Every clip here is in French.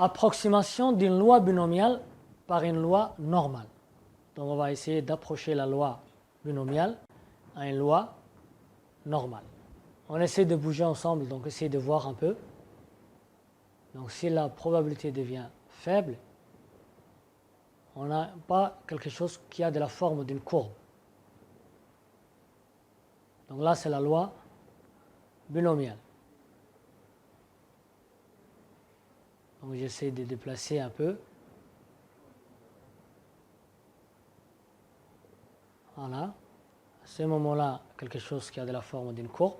Approximation d'une loi binomiale par une loi normale. Donc on va essayer d'approcher la loi binomiale à une loi normale. On essaie de bouger ensemble, donc essayer de voir un peu. Donc si la probabilité devient faible, on n'a pas quelque chose qui a de la forme d'une courbe. Donc là, c'est la loi binomiale. Donc j'essaie de déplacer un peu. Voilà. À ce moment-là, quelque chose qui a de la forme d'une courbe.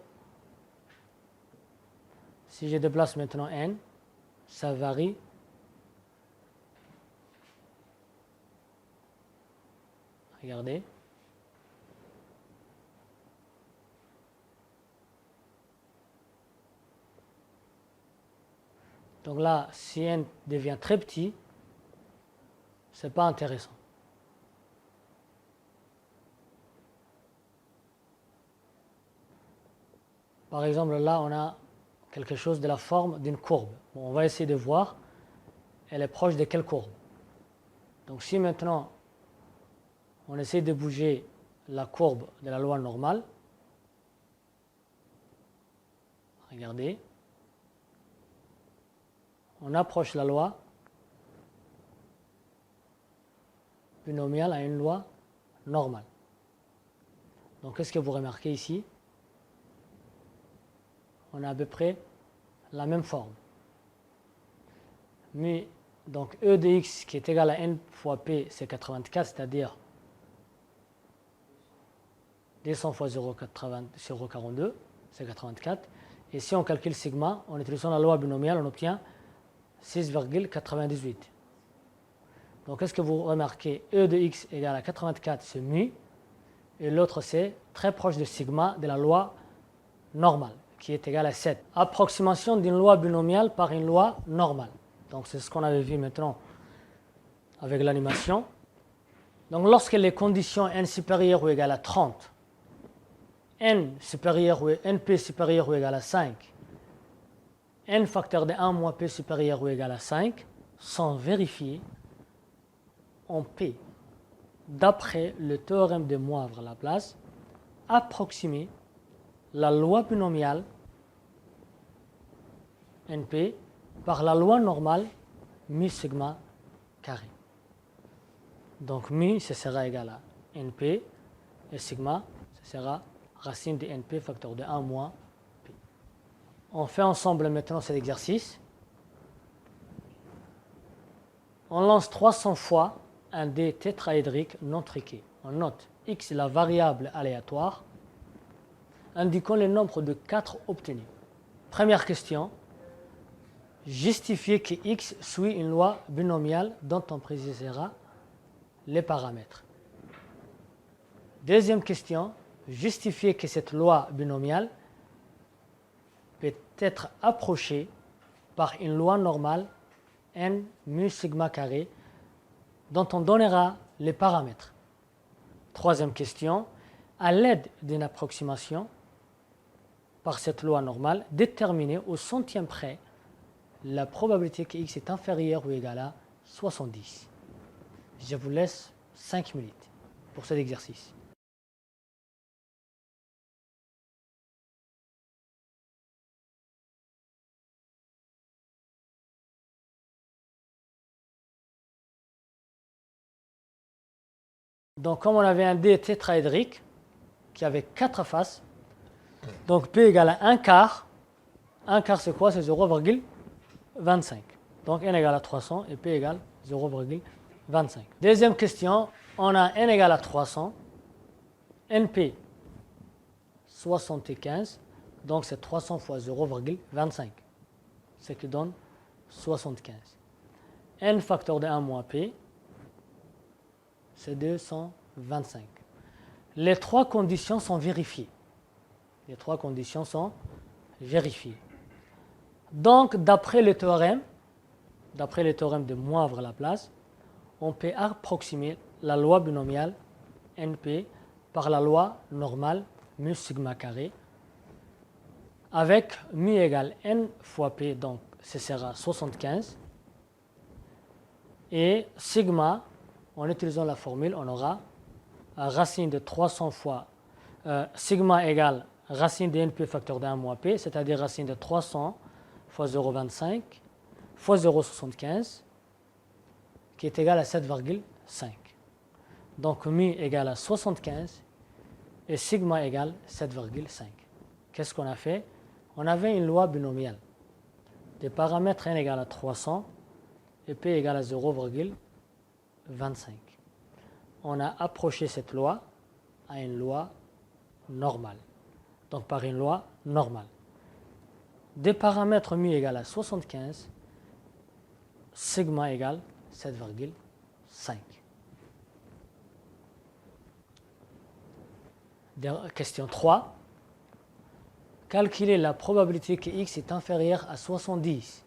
Si je déplace maintenant n, ça varie. Regardez. Donc là, si n devient très petit, ce n'est pas intéressant. Par exemple, là, on a quelque chose de la forme d'une courbe. Bon, on va essayer de voir, elle est proche de quelle courbe. Donc si maintenant, on essaie de bouger la courbe de la loi normale, regardez, on approche la loi binomiale à une loi normale. Donc qu'est-ce que vous remarquez ici? On a à peu près la même forme. Mais donc E de x qui est égal à n fois p, c'est 84, c'est-à-dire 200 fois 0,42, c'est 84. Et si on calcule sigma, en utilisant la loi binomiale, on obtient 6,98. Donc qu'est-ce que vous remarquez? E de x égale à 84, c'est mu. Et l'autre, c'est très proche de sigma de la loi normale, qui est égale à 7. Approximation d'une loi binomiale par une loi normale. Donc c'est ce qu'on avait vu maintenant avec l'animation. Donc lorsque les conditions n supérieures ou égales à 30, np supérieur ou égal à 5, n facteur de 1 moins p supérieur ou égal à 5 sont vérifiés, on peut, d'après le théorème de Moivre-Laplace, approximer la loi binomiale np par la loi normale mu sigma carré. Donc mu, ce sera égal à np, et sigma, ce sera racine de np facteur de 1 moins p. On fait ensemble maintenant cet exercice. On lance 300 fois un dé tétraédrique non triqué. On note x est la variable aléatoire, indiquant le nombre de 4 obtenus. Première question. Justifier que x suit une loi binomiale dont on précisera les paramètres. Deuxième question. Justifier que cette loi binomiale peut être approchée par une loi normale n mu sigma carré dont on donnera les paramètres. Troisième question. À l'aide d'une approximation par cette loi normale, déterminer au centième près la probabilité que x est inférieur ou égal à 70. Je vous laisse 5 minutes pour cet exercice. Donc comme on avait un dé tétraédrique qui avait 4 faces, donc P égale à 1 quart. 1 quart c'est quoi? C'est 0,25. Donc n égale à 300 et P égale 0,25. Deuxième question, on a n égale à 300, NP 75, donc c'est 300 fois 0,25, ce qui donne 75. N facteur de 1 moins P, c'est 225. Les trois conditions sont vérifiées. Les trois conditions sont vérifiées. Donc, d'après le théorème de Moivre-Laplace, on peut approximer la loi binomiale NP par la loi normale mu sigma carré avec mu égale n fois p, donc ce sera 75, Et sigma, en utilisant la formule, on aura racine de 300 fois sigma égale racine de NP facteur de 1 moins P, c'est-à-dire racine de 300 fois 0,25 fois 0,75 qui est égal à 7,5. Donc mu égale à 75 et sigma égale 7,5. Qu'est-ce qu'on a fait? On avait une loi binomiale. Des paramètres n égale à 300 et p égale à 0,25. On a approché cette loi à une loi normale. Donc par une loi normale. Des paramètres mu égale à 75, sigma égale 7,5. Question 3. Calculer la probabilité que x est inférieur à 70.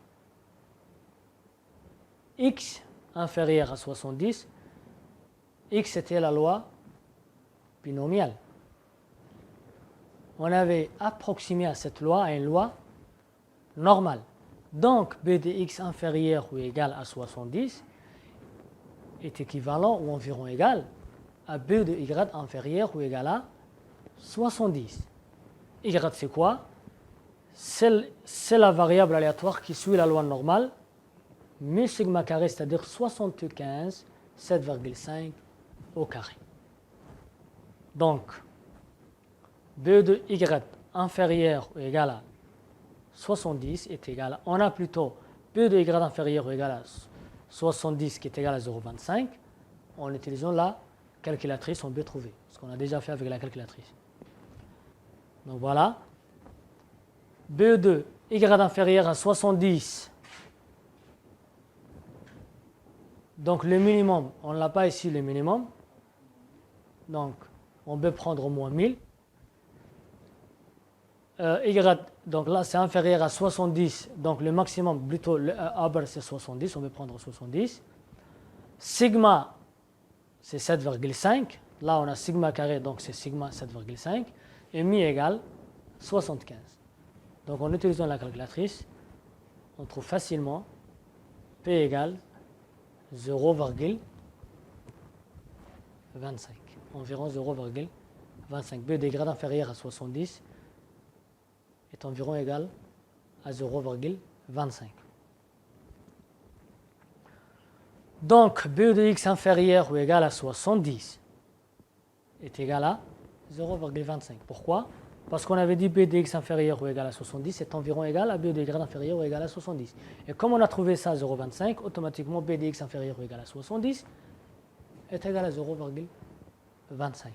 X inférieur à 70, x était la loi binomiale. On avait approximé à cette loi à une loi normale. Donc, b de x inférieur ou égal à 70 est équivalent ou environ égal à b de y inférieur ou égal à 70. Y, c'est quoi? C'est la variable aléatoire qui suit la loi normale, mu sigma carré, c'est-à-dire 75, 7,5 au carré. Donc, b de y inférieur ou égal à 70 est égal à, on a plutôt b de y inférieur ou égal à 70 qui est égal à 0,25 en utilisant la calculatrice, on peut trouver, ce qu'on a déjà fait avec la calculatrice. Donc voilà, b de y inférieur à 70, donc le minimum, on ne l'a pas ici le minimum, donc on peut prendre au moins 1000. Y, donc là c'est inférieur à 70, donc le maximum, plutôt le upper c'est 70, on peut prendre 70. Sigma c'est 7,5, là on a sigma carré, donc c'est sigma 7,5, et mi égale 75. Donc en utilisant la calculatrice, on trouve facilement P égale 0,25, environ 0,25. B de y inférieur à 70 est environ égal à 0,25. Donc, b de x inférieur ou égal à 70 est égal à 0,25. Pourquoi? Parce qu'on avait dit b de x inférieur ou égal à 70 est environ égal à b de y inférieur ou égal à 70. Et comme on a trouvé ça à 0,25, automatiquement b de x inférieur ou égal à 70 est égal à 0,25.